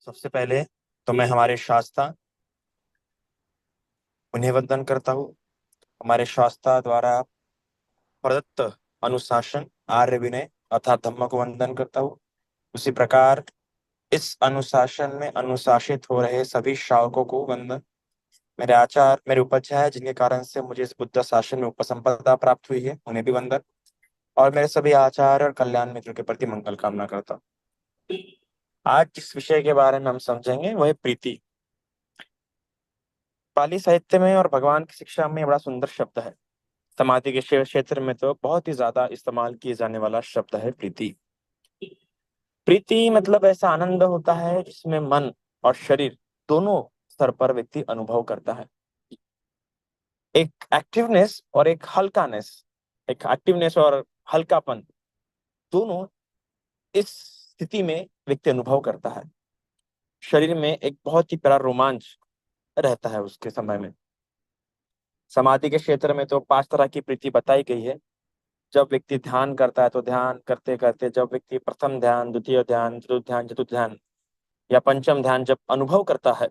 सबसे पहले तो मैं हमारे शास्त्रा उन्हें वंदन करता हूँ। हमारे शास्त्रा द्वारा प्रदत्त अनुशासन आर्य विनय अर्थात धम्म को वंदन करता हूँ। उसी प्रकार इस अनुशासन में अनुशासित हो रहे सभी श्रावकों को वंदन। मेरे आचार्य मेरे उपाध्याय जिनके कारण से मुझे इस बुद्ध शासन में उपसंपदा प्राप्त हुई है उन्हें भी वंदन। और मेरे सभी आचार्य और कल्याण मित्रों के प्रति मंगल कामना करता हूँ। आज जिस विषय के बारे में हम समझेंगे वह है प्रीति। पाली साहित्य में और भगवान की शिक्षा में बड़ा सुंदर शब्द है। समाधि के क्षेत्र में तो बहुत ही ज्यादा इस्तेमाल किए जाने वाला शब्द है प्रीति। प्रीति मतलब ऐसा आनंद होता है जिसमें मन और शरीर दोनों स्तर पर व्यक्ति अनुभव करता है। एक एक्टिवनेस और एक हल्कानेस, एक एक्टिवनेस और हल्कापन दोनों इस स्थिति में व्यक्ति अनुभव करता है। शरीर में एक बहुत ही प्यारा रोमांच रहता है उसके समय में। समाधि के क्षेत्र में तो 5 तरह की प्रीति बताई गई है। जब व्यक्ति ध्यान करता है तो ध्यान करते करते जब व्यक्ति प्रथम ध्यान, द्वितीय ध्यान, चतुर्थ ध्यान, चतुर्थ ध्यान या पंचम ध्यान जब अनुभव करता है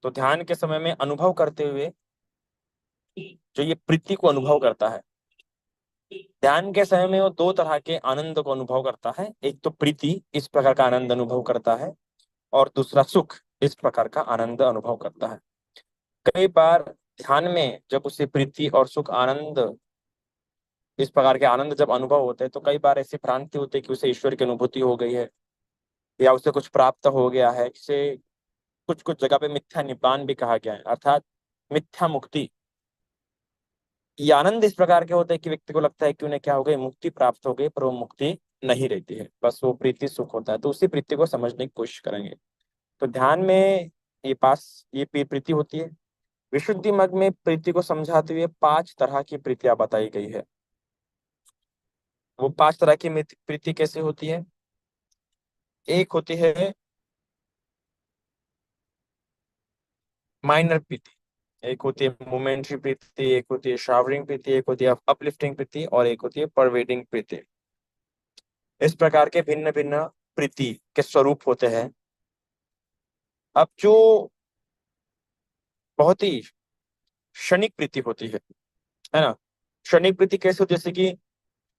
तो ध्यान के समय में अनुभव करते हुए जो ये प्रीति को अनुभव करता है, ध्यान के समय में वो 2 तरह के आनंद को अनुभव करता है। एक तो प्रीति इस प्रकार का आनंद अनुभव करता है और दूसरा सुख इस प्रकार का आनंद अनुभव करता है। कई बार ध्यान में जब उसे प्रीति और सुख आनंद इस प्रकार के आनंद जब अनुभव होते हैं तो कई बार ऐसी भ्रांति होती है कि उसे ईश्वर की अनुभूति हो गई है या उसे कुछ प्राप्त हो गया है, जिसे कुछ कुछ जगह पे मिथ्या निब्बान भी कहा गया है अर्थात मिथ्या मुक्ति। ये आनंद इस प्रकार के होते हैं कि व्यक्ति को लगता है कि उन्हें क्या हो गई, मुक्ति प्राप्त हो गई, पर वो मुक्ति नहीं रहती है, बस वो प्रीति सुख होता है। तो उसी प्रीति को समझने की कोशिश करेंगे। तो ध्यान में ये प्रीति होती है। विशुद्धि मार्ग में प्रीति को समझाते हुए 5 तरह की प्रीतियां बताई गई है। वो 5 तरह की प्रीति कैसे होती है? एक होती है माइनर प्रीति, एक होती है मोमेंट्री प्रीति, एक होती है शावरिंग प्रीति, एक होती है अपलिफ्टिंग प्रीति और एक होती है परवेडिंग प्रीति। इस प्रकार के भिन्न भिन्न प्रीति के स्वरूप होते हैं। अब जो बहुत ही क्षणिक प्रीति होती है ना। क्षणिक प्रीति कैसे होती है? जैसे कि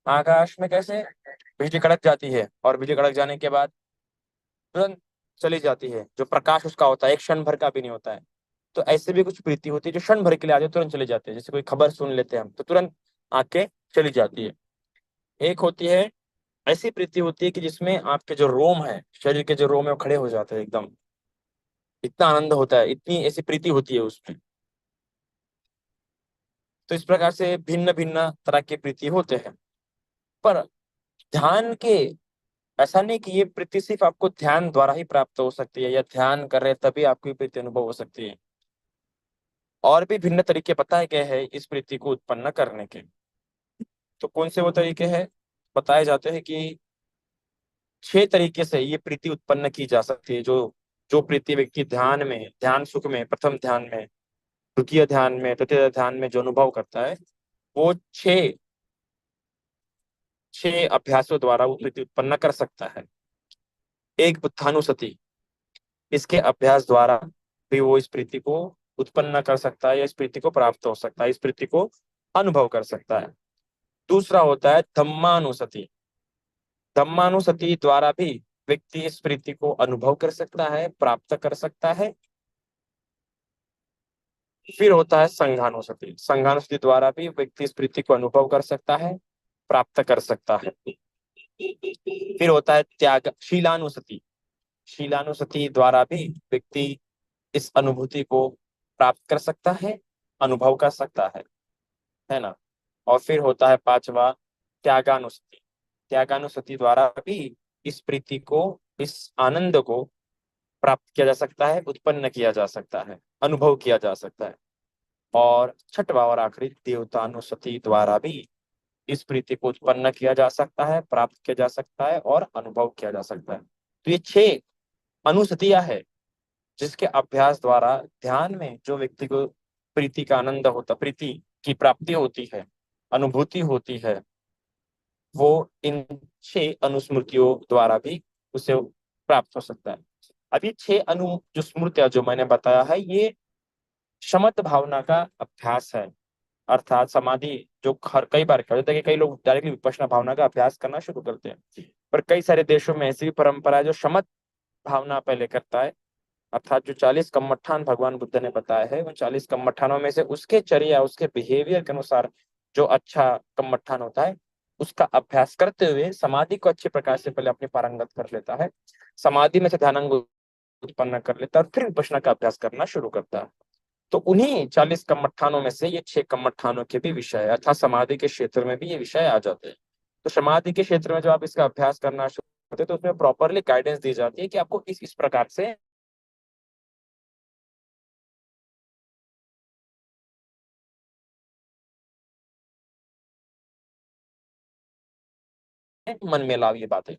आकाश में कैसे बिजली कड़क जाती है और बिजली कड़क जाने के बाद तुरंत चली जाती है, जो प्रकाश उसका होता है एक क्षण भर का भी नहीं होता है। तो ऐसे भी कुछ प्रीति होती है जो क्षण भर के लिए आती है, तुरंत चली जाती है। जैसे कोई खबर सुन लेते हैं हम तो तुरंत आके चली जाती है। एक होती है ऐसी प्रीति होती है कि जिसमें आपके जो रोम है, शरीर के जो रोम है वो खड़े हो जाते हैं एकदम, इतना आनंद होता है, इतनी ऐसी प्रीति होती है उसमें। तो इस प्रकार से भिन्न भिन्न तरह के प्रीति होते हैं। पर ध्यान के ऐसा नहीं कि ये प्रीति सिर्फ आपको ध्यान द्वारा ही प्राप्त हो सकती है या ध्यान कर रहे तभी आपको ये प्रीति अनुभव हो सकती है। और भी भिन्न तरीके बताए गए हैं इस प्रीति को उत्पन्न करने के। तो कौन से वो तरीके हैं? बताए जाते हैं कि 6 तरीके से ये प्रीति उत्पन्न की जा सकती है। जो जो प्रीति व्यक्ति ध्यान में, ध्यान सुख में, प्रथम ध्यान में, द्वितीय ध्यान में, तृतीय ध्यान में जो अनुभव करता है, वो छह छह अभ्यासों द्वारा वो प्रीति उत्पन्न कर सकता है। एक बुद्धानुसति, इसके अभ्यास द्वारा भी वो इस प्रीति को उत्पन्न कर सकता है या इस प्रीति को प्राप्त हो सकता है, इस प्रीति को अनुभव कर सकता है। दूसरा होता है धम्मानुसति। धम्मानुसति द्वारा भी व्यक्ति इस प्रीति को अनुभव कर सकता है, प्राप्त कर सकता है। फिर होता है संघानुसति। संघानुसति द्वारा भी व्यक्ति इस प्रीति को अनुभव कर सकता है, प्राप्त कर सकता है। फिर होता है त्याग शीलानुसति। शीलानुसति द्वारा भी व्यक्ति इस अनुभूति को प्राप्त कर सकता है, अनुभव कर सकता है ना। और फिर होता है पांचवा त्यागानुसति। त्यागानुसति द्वारा भी इस प्रीति को, इस आनंद को प्राप्त किया जा सकता है, उत्पन्न किया जा सकता है, अनुभव किया जा सकता है। और छठवा और आखिरी देवतानुसति द्वारा भी इस प्रीति को उत्पन्न किया जा सकता है, प्राप्त किया जा सकता है और अनुभव किया जा सकता है। तो ये 6 अनुसतियां है जिसके अभ्यास द्वारा ध्यान में जो व्यक्ति को प्रीति का आनंद होता, प्रीति की प्राप्ति होती है, अनुभूति होती है, वो इन 6 अनुस्मृतियों द्वारा भी उसे प्राप्त हो सकता है। अब ये 6 जो स्मृतियां जो मैंने बताया है, ये शमत भावना का अभ्यास है। अर्थात समाधि जो हर कई बार क्या होता है कि कई लोग डायरेक्टली विपश्यना भावना का अभ्यास करना शुरू करते हैं, पर कई सारे देशों में ऐसी भी परंपरा है जो शमत भावना पहले करता है। अर्थात जो 40 कम्मठान भगवान बुद्ध ने बताया है, उन 40 कम्मठानों में से उसके चर्या, उसके बिहेवियर के अनुसार जो अच्छा कम्मठान होता है, उसका अभ्यास करते हुए समाधि को अच्छे प्रकार से पहले अपने पारंगत कर लेता है। समाधि में से ध्यानांग उत्पन्न कर लेता है और फिर विपश्यना का अभ्यास करना शुरू करता है। तो उन्हीं 40 कम्मठानों में से ये 6 कम्मठानों के भी विषय है, अर्थात समाधि के क्षेत्र में भी ये विषय आ जाते हैं। तो समाधि के क्षेत्र में जब आप इसका अभ्यास करना शुरू करते हैं, तो उसमें प्रॉपरली गाइडेंस दी जाती है कि आपको इस प्रकार से मन में लाओ ये बातें।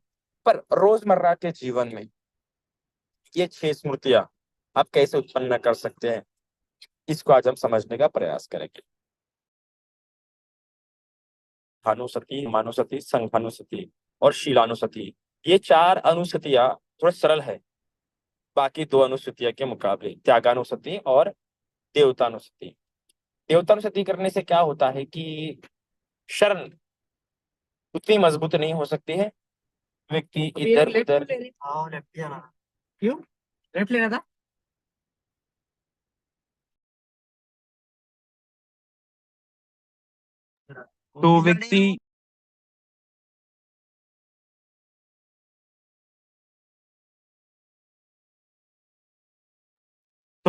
पर रोजमर्रा के जीवन में ये 6 स्मृतियां आप कैसे उत्पन्न कर सकते हैं, इसको आज हम समझने का प्रयास करेंगे। भानुसति, मानुसति, संघानुसति और शीलानुसति, ये 4 अनुसतियां थोड़ा सरल है बाकी 2 अनुसतियों के मुकाबले, त्यागानुसति और देवतानुसति। देवतानुसति करने से क्या होता है कि शरण उतनी मजबूत नहीं हो सकती है, व्यक्ति इधर उधर। हाँ लेफ्ट जाना। क्यों लेफ्ट लेना था? तो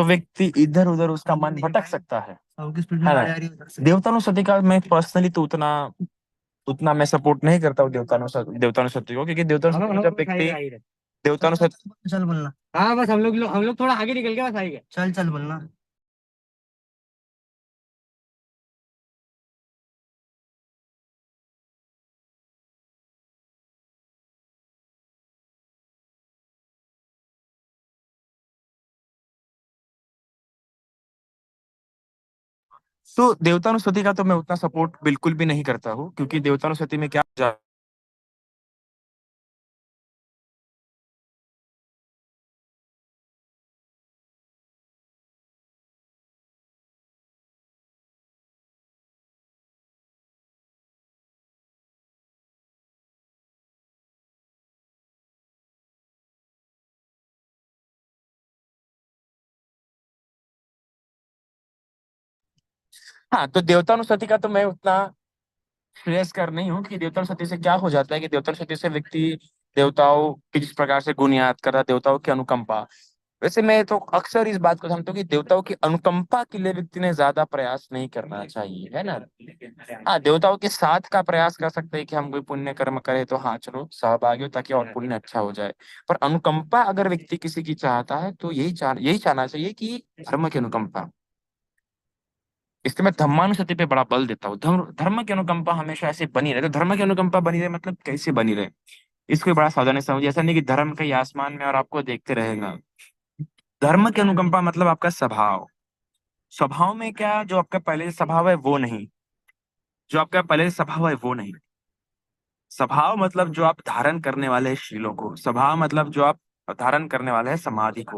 व्यक्ति इधर उधर उसका मन भटक सकता है। सबकी स्पीड में है गाड़ी ना? आ रही है उधर से। देवतानुसति का मैं पर्सनली तो उतना उतना मैं सपोर्ट नहीं करता हूँ देवतानुसति को, क्योंकि देवतानुसति में जब व्यक्ति देवतानुसति चल बोलना। हाँ बस हम लोग थोड़ा आगे निकल के बस आएंगे। चल चल बोलना। तो देवतानुस्मृति का तो मैं उतना सपोर्ट बिल्कुल भी नहीं करता हूँ, क्योंकि देवतानुस्मृति में क्या हाँ, तो देवतानुस्मृति का तो मैं उतना श्रेयस्कर नहीं हूँ कि देवतानुस्मृति से क्या हो जाता है कि देवतानुस्मृति से व्यक्ति देवताओं की जिस प्रकार से गुण याद कर रहा है, देवताओं की अनुकंपा। वैसे मैं तो अक्सर इस बात को समझता हूँ कि देवताओं की अनुकंपा के लिए व्यक्ति ने ज्यादा प्रयास नहीं करना चाहिए, है ना? हाँ, देवताओं के साथ का प्रयास कर सकते हैं कि हम कोई पुण्य कर्म करें तो हाँ चलो सहभागी हो, ताकि और पुण्य अच्छा हो जाए। पर अनुकंपा अगर व्यक्ति किसी की चाहता है तो यही चाहना चाहिए कि धर्म की अनुकंपा। इसलिए मैं धर्मानुसति पे बड़ा बल देता हूँ। धर्म की अनुकंपा हमेशा ऐसे बनी रहे। तो धर्म की अनुकंपा बनी रहे मतलब कैसे बनी रहे, इसको बड़ा सावधानी से समझिए। ऐसा नहीं कि धर्म कहीं आसमान में और आपको देखते रहेगा। धर्म की अनुकंपा मतलब आपका स्वभाव। स्वभाव में क्या, जो आपका पहले से स्वभाव है वो नहीं, जो आपका पहले से स्वभाव है वो नहीं। स्वभाव मतलब जो आप धारण करने वाले हैं शीलों को। स्वभाव मतलब जो आप धारण करने वाले हैं समाधि को।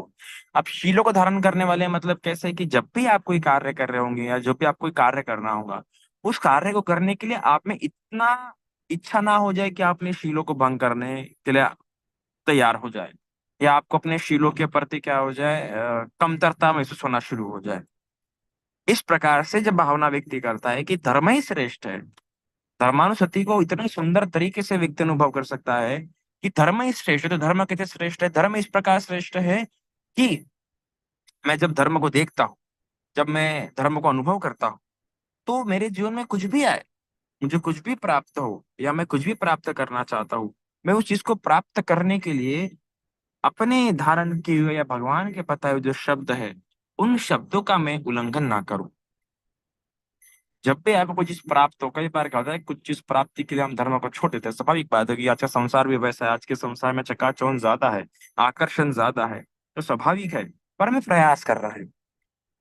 आप शीलों को धारण करने वाले हैं मतलब कैसे कि जब भी आप कोई कार्य कर रहे होंगे या जब भी आप कोई कार्य करना होगा, उस कार्य को करने के लिए आप में इतना इच्छा ना हो जाए कि आप अपने शीलों को भंग करने के लिए तैयार हो जाए, या आपको अपने शीलों के प्रति क्या हो जाए, कमतरता महसूस होना शुरू हो जाए। इस प्रकार से जब भावना व्यक्ति करता है कि धर्म ही श्रेष्ठ है, धर्मानुसति को इतने सुंदर तरीके से व्यक्ति अनुभव कर सकता है कि धर्म ही श्रेष्ठ है। तो धर्म कैसे श्रेष्ठ है? धर्म इस प्रकार श्रेष्ठ है कि मैं जब धर्म को देखता हूँ, जब मैं धर्म को अनुभव करता हूँ, तो मेरे जीवन में कुछ भी आए, मुझे कुछ भी प्राप्त हो या मैं कुछ भी प्राप्त करना चाहता हूँ, मैं उस चीज को प्राप्त करने के लिए अपने धारण किए हुए या भगवान के बताए हुए जो शब्द है, उन शब्दों का मैं उल्लंघन ना करूं। जब भी आपको कोई चीज प्राप्त हो, कई बार क्या होता है कुछ चीज प्राप्ति के लिए हम धर्म को छोड़ देते हैं। स्वाभाविक बात है कि आज का संसार भी वैसा है, आज के संसार में चकाचौंध ज्यादा है, आकर्षण ज्यादा है, तो स्वाभाविक है। पर हमें प्रयास कर रहा है,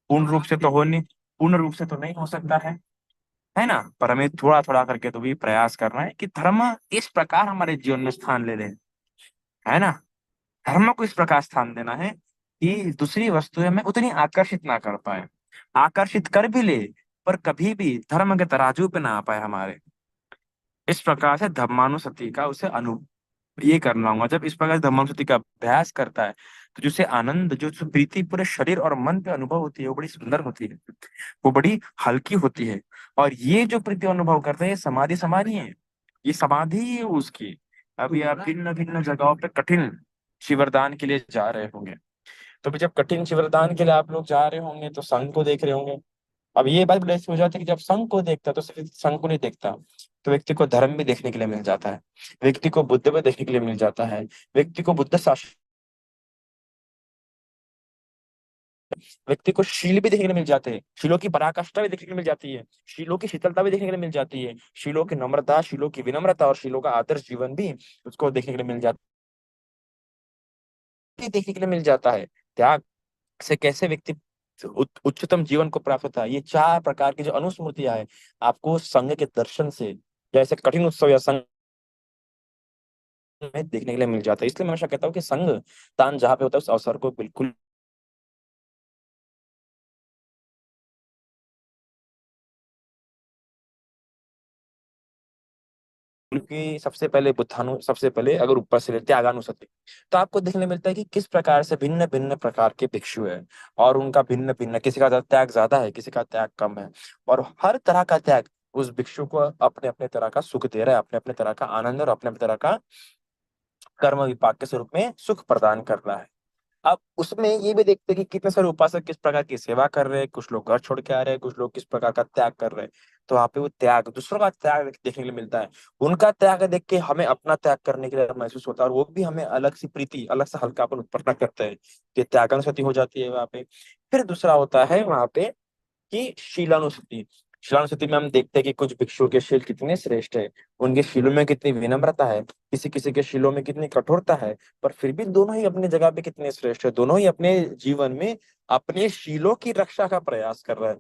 पूर्ण रूप से तो हो नहीं, पूर्ण रूप से तो नहीं हो सकता है ना? पर हमें थोड़ा थोड़ा करके तो भी प्रयास करना है कि धर्म इस प्रकार हमारे जीवन में स्थान ले ले, है ना? धर्म को इस प्रकार स्थान देना है कि दूसरी वस्तुएं हमें उतनी आकर्षित ना कर पाए, आकर्षित कर भी ले पर कभी भी धर्म के तराजू पे ना आ पाए हमारे। इस प्रकार से धर्मानुसति का उसे ये करना होगा। जब इस प्रकार से धर्मानुसति का अभ्यास करता है तो जो उसे आनंद, जो उसे प्रीति पूरे शरीर और मन पे अनुभव होती है वो बड़ी सुंदर होती है, वो बड़ी हल्की होती है। और ये जो प्रीति अनुभव करते हैं ये समाधि समाधि है, ये समाधि ही है उसकी। अभी आप भिन्न भिन्न जगहों पे कठिन शिवरदान के लिए जा रहे होंगे, तो भी जब कठिन शिवरदान के लिए आप लोग जा रहे होंगे तो संघ को देख रहे होंगे। अब ये बात बड़ी ऐसी हो जाती है कि जब संघ को देखता है तो सिर्फ संघ को नहीं देखता, तो व्यक्ति को धर्म भी देखने के लिए मिल जाता है, व्यक्ति को बुद्ध भी देखने के लिए मिल जाता है, व्यक्ति को बुद्ध शासन, व्यक्ति को शील भी देखने के लिए मिल जाते हैं, शीलों की पराकाष्ठा भी देखने के लिए मिल जाती है, शीलों की शीतलता भी देखने के लिए मिल जाती है, शीलों की नम्रता, शीलों की विनम्रता और शीलों का आदर्श जीवन भी उसको देखने के लिए मिल जाता है, देखने के लिए मिल जाता है। त्याग से कैसे व्यक्ति उच्चतम जीवन को प्राप्त होता है, ये चार प्रकार की जो अनुस्मृतियां है आपको संघ के दर्शन से, जैसे कठिन उत्सव या संघ में देखने के लिए मिल जाता है। इसलिए मैं हमेशा कहता हूँ कि संघ दान जहाँ पे होता है उस अवसर को बिल्कुल, क्योंकि सबसे पहले बुद्धानु, सबसे पहले अगर ऊपर से त्यागानुसति, तो आपको देखने मिलता है कि किस प्रकार से भिन्न भिन्न प्रकार के भिक्षु है और उनका भिन्न भिन्न, किसी का त्याग ज्यादा है, किसी का त्याग कम है, और हर तरह का त्याग उस भिक्षु को अपने अपने तरह का सुख दे रहा है, अपने अपने तरह का आनंद और अपने अपने तरह का कर्म विपाक के स्वरूप में सुख प्रदान कर रहा है। अब उसमें ये भी देखते हैं कि कितने सारे उपासक किस प्रकार की सेवा कर रहे हैं, कुछ लोग घर छोड़ के आ रहे हैं, कुछ लोग किस प्रकार का त्याग कर रहे हैं। तो वहाँ पे वो त्याग, दूसरों का त्याग देखने के लिए मिलता है। उनका त्याग देख के हमें अपना त्याग करने के लिए महसूस होता है, और वो भी हमें अलग सी प्रीति, अलग सा हल्कापन उत्पन्न करते हैं कि त्यागानुसति हो जाती है वहाँ पे। फिर दूसरा होता है वहाँ पे कि शीलानुसति। शीलानुसति में हम देखते हैं कि कुछ भिक्षुओं के शील कितने श्रेष्ठ है, उनके शीलों में कितनी विनम्रता है, किसी किसी के शीलों में कितनी कठोरता है, पर फिर भी दोनों ही अपनी जगह पे कितने श्रेष्ठ है, दोनों ही अपने जीवन में अपने शीलों की रक्षा का प्रयास कर रहे हैं।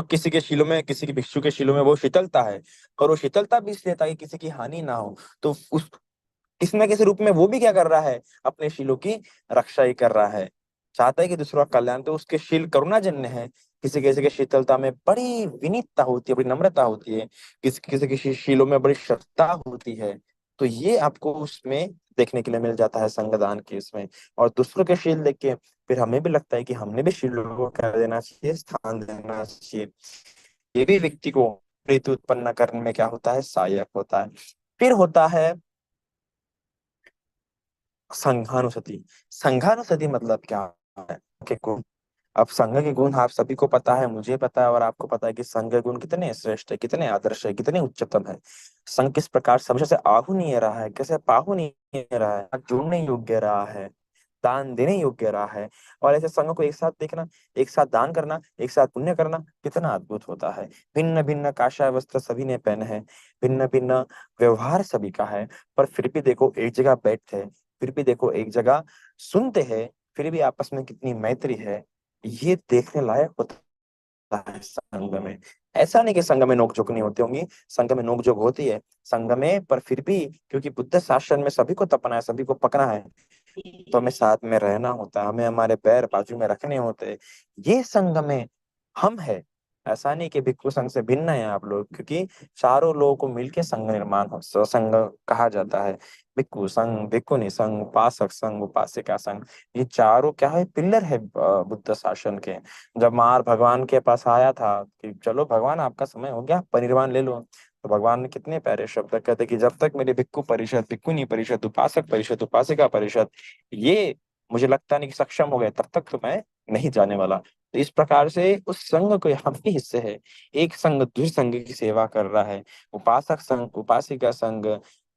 किसी के शीलों में, किसी के भिक्षु के शीलों में वो शीतलता है, और वो शीतलता भी इसलिए ताकि किसी की हानि ना हो, तो उस किसी न किसी रूप में वो भी क्या कर रहा है, अपने शीलों की रक्षा ही कर रहा है, चाहता है कि दूसरों का कल्याण। तो उसके शील करुणाजन्य है, किसी किसी के शीतलता में बड़ी विनीतता होती है, बड़ी नम्रता होती है, किसी किसी के शीलों में बड़ी श्रद्धा होती है। तो ये आपको उसमें देखने के लिए मिल जाता है संगदान के इसमें। और दूसरों के शील देख के फिर हमें भी लगता है कि हमने भी शीलों को कर देना चाहिए, स्थान देना चाहिए। ये भी व्यक्ति को प्रीति उत्पन्न करने में क्या होता है, सहायक होता है। फिर होता है संघानुसति। संघानुसति मतलब क्या है के गुण। अब संघ के गुण आप सभी को पता है, मुझे पता है और आपको पता है कि संघ के गुण कितने श्रेष्ठ है, कितने आदर्श है, कितने उच्चतम है। संघ किस प्रकार से हमेशा से आहु नहीं रहा है, कैसे पाहु नहीं रहा है, जोड़ने योग्य रहा है, दान देने योग्य रहा है। और ऐसे संघ को एक साथ देखना, एक साथ दान करना, एक साथ पुण्य करना कितना अद्भुत होता है। भिन्न भिन्न काषाय वस्त्र सभी ने पहने हैं, भिन्न भिन्न व्यवहार सभी का है, पर फिर भी देखो एक जगह बैठते हैं, फिर भी देखो एक जगह सुनते हैं, फिर भी आपस में कितनी मैत्री है। ये देखने लायक होता है संघ में। ऐसा नहीं कि संघ में नोकझोंक नहीं होती होंगी, संघ में नोकझोंक होती है संघ में, पर फिर भी क्योंकि बुद्ध शासन में सभी को तपना है, सभी को पकना है, तो हमें साथ में रहना होता है, हमें हमारे पैर बाजू में रखने होते हैं। ये संघ में हम है। ऐसा नहीं कि भिक्षु संघ से भिन्न है आप लोग, क्योंकि चारों लोगों को मिलके संघ निर्माण हो, संघ कहा जाता है। भिक्षु संघ, भिक्षुनी संघ, उपासक संघ, उपासिका संघ, ये चारों क्या है, पिलर है बुद्ध शासन के। जब मार भगवान के पास आया था कि चलो भगवान आपका समय हो गया, परिनिर्वाण ले लो, तो भगवान ने कितने प्यारे शब्द कहते कि जब तक मेरे भिक्खु परिषद, भिक्खुनी परिषद, उपासक परिषद, उपासिका परिषद ये मुझे लगता नहीं कि सक्षम हो गए, तब तक तो मैं नहीं जाने वाला। तो इस प्रकार से उस संघ को हम ही हिस्से है। एक संघ दूसरे संघ की सेवा कर रहा है, उपासक संघ, उपासिका संघ,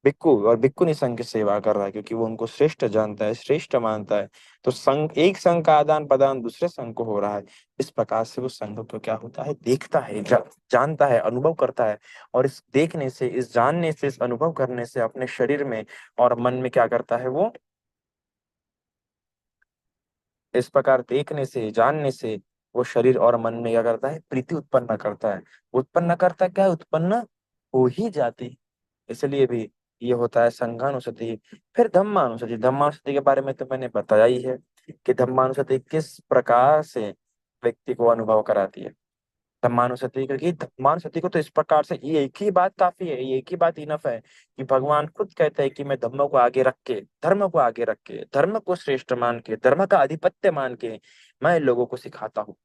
भिक्खु और भिक्खुनी संघ की सेवा कर रहा है, क्योंकि वो उनको श्रेष्ठ जानता है, श्रेष्ठ मानता है। तो संघ, एक संघ का आदान प्रदान दूसरे संघ को हो रहा है। इस प्रकार से वो संघ को क्या होता है, देखता है, जानता है, अनुभव करता है। और इस देखने से, इस जानने से, इस अनुभव करने से अपने शरीर में और मन में क्या करता है वो, इस प्रकार देखने से, जानने से वो शरीर और मन में क्या करता है, प्रीति उत्पन्न करता है। उत्पन्न करता क्या है, उत्पन्न हो ही जाती। इसलिए भी ये होता है संघानुसति। फिर धम्मानुसति। धम्मानुसति के बारे में तो मैंने बताया ही है कि धम्मानुसति किस प्रकार से व्यक्ति को अनुभव कराती है। धम्मानुसति, क्योंकि धम्मानुसति को तो इस प्रकार से, ये एक ही बात काफी है, ये एक ही बात इनफ है कि भगवान खुद कहते हैं कि मैं धम्म को आगे रख के, धर्म को आगे रख के, धर्म को श्रेष्ठ मान के, धर्म का आधिपत्य मान के मैं लोगों को सिखाता हूँ।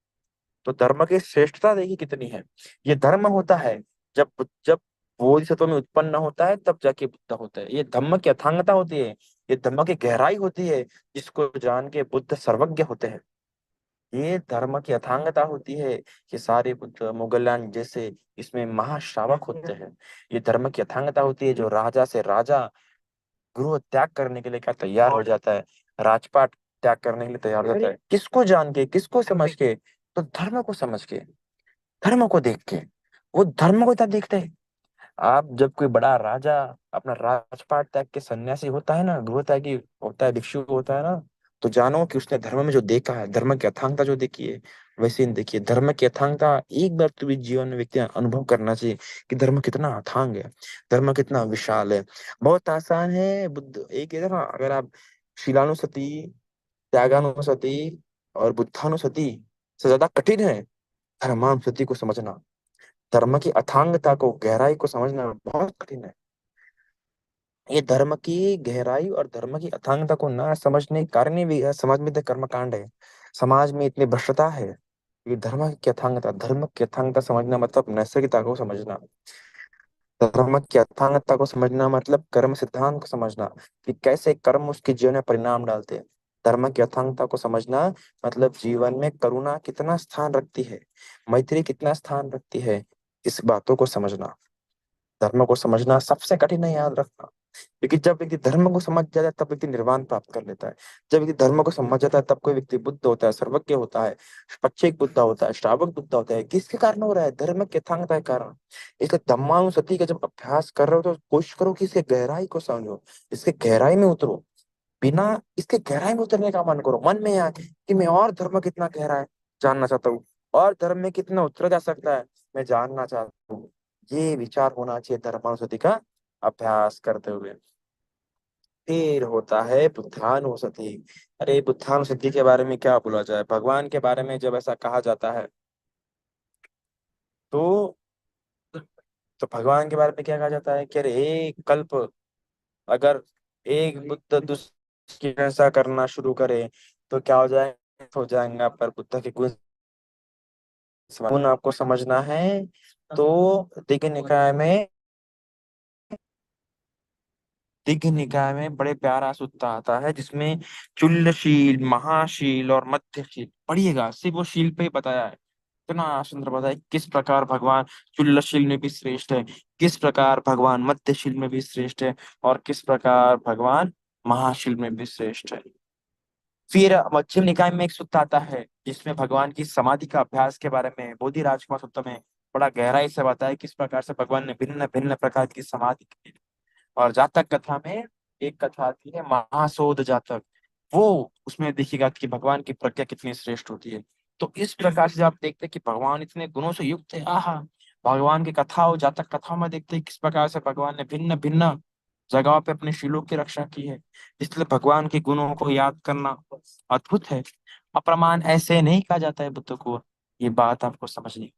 तो धर्म की श्रेष्ठता देखिए कितनी है। ये धर्म होता है जब जब बोधिसत्व में उत्पन्न होता है तब जाके बुद्ध होता है। ये धम्म की अथांगता होती है, ये धम्म की गहराई होती है, जिसको जान के बुद्ध सर्वज्ञ होते हैं। ये धर्म की अथांगता होती है कि सारे बुद्ध मुगलान जैसे इसमें महाश्रावक होते हैं। ये धर्म की अथांगता होती है जो राजा से राजा गृह त्याग करने के लिए क्या तैयार हो जाता है, राजपाट त्याग करने के लिए तैयार हो जाता है। किसको जान के, किसको समझ के? तो धर्म को समझ के, धर्म को देख के। वो धर्म को इतना देखते हैं। आप जब कोई बड़ा राजा अपना राजपाट त्याग के सन्यासी होता है ना, गृह त्यागी होता है, भिक्षु होता है ना, तो जानो कि उसने धर्म में जो देखा है, धर्म की अथांगता जो देखी है, वैसे ही देखिए धर्म की अथांगता एक बार तो भी जीवन में व्यक्ति अनुभव करना चाहिए कि धर्म कितना अथांग है, धर्म कितना विशाल है। बहुत आसान है बुद्ध एक है ना, अगर आप शीलानुसति, त्यागानुसति और बुद्धानुसति से ज्यादा कठिन है धर्मानुसति को समझना। धर्म की अथांगता को, गहराई को समझना बहुत कठिन है। ये धर्म की गहराई और धर्म की अथांगता को ना समझने के कारण ही समाज में इतने कर्मकांड है, समाज में इतनी भ्रष्टता है। ये धर्म की अथांगता समझना मतलब नैतिकता को समझना। धर्म की अथांगता को समझना मतलब कर्म सिद्धांत को समझना कि कैसे कर्म उसके जीवन में परिणाम डालते हैं। धर्म की अथांगता को समझना मतलब जीवन में करुणा कितना स्थान रखती है, मैत्री कितना स्थान रखती है, इस बातों को समझना। धर्म को समझना सबसे कठिन है, याद रखना। क्योंकि जब व्यक्ति धर्म को समझ जाता है तब व्यक्ति निर्वाण प्राप्त कर लेता है। जब व्यक्ति धर्म को समझ जाता है तब कोई व्यक्ति बुद्ध होता है, सर्वज्ञ होता है, पच्चेक बुद्ध होता है, श्रावक बुद्ध होता है। किसके कारण हो रहा है? धर्म के यथार्थता के कारण। इसलिए धम्मानुसति का जब अभ्यास कर रहे हो तो कोशिश करो कि इसके गहराई को समझो, इसके गहराई में उतरो। बिना इसके गहराई में उतरने का मन करो, मन में आए कि मैं और धर्म कितना गहरा है जानना चाहता हूँ, और धर्म में कितना उतरा जा सकता है मैं जानना चाहता हूँ। ये विचार होना चाहिए धर्मानुसति का अभ्यास करते हुए। फिर होता है बुद्धानुसति। अरे बुद्धानुसति के बारे में क्या बोला जाए, भगवान के बारे में जब ऐसा कहा जाता है तो भगवान के बारे में क्या कहा जाता है कि अरे एक कल्प, अगर एक बुद्ध दूसरे ऐसा करना शुरू करे तो क्या हो जाएगा। पर बुद्ध के गुण आपको समझना है तो दिग्ग निकाय में, बड़े प्यारा सूत्र आता है जिसमें चुल्लशील, महाशील और मध्यशील पढ़िएगा, सिर्फ वो शील पे ही बताया है। इतना सुंदर बताया है किस प्रकार भगवान चुल्लशील में भी श्रेष्ठ है, किस प्रकार भगवान मध्यशील में भी श्रेष्ठ है, और किस प्रकार भगवान महाशील में भी श्रेष्ठ है। फिर मध्यम निकाय में एक सूत्र आता है जिसमें भगवान की समाधि का अभ्यास के बारे में बोधि राजकुमार सूत्र में बड़ा गहराई से बताया किस प्रकार से भगवान ने भिन्न भिन्न प्रकार की समाधि की। और जातक कथा में एक कथा आती है महासोध जातक, वो उसमें देखिएगा कि भगवान की प्रज्ञा कितनी श्रेष्ठ होती है। तो इस प्रकार से आप देखते हैं कि भगवान इतने गुणों से युक्त है। आहा, भगवान की कथाओं, जातक कथाओं में देखते हैं किस प्रकार से भगवान ने भिन्न भिन्न जगहों पे अपने शीलों की रक्षा की है। इसलिए भगवान के गुणों को याद करना अद्भुत है। अप्रमाण ऐसे नहीं कहा जाता है बुद्ध को, ये बात आपको समझनी।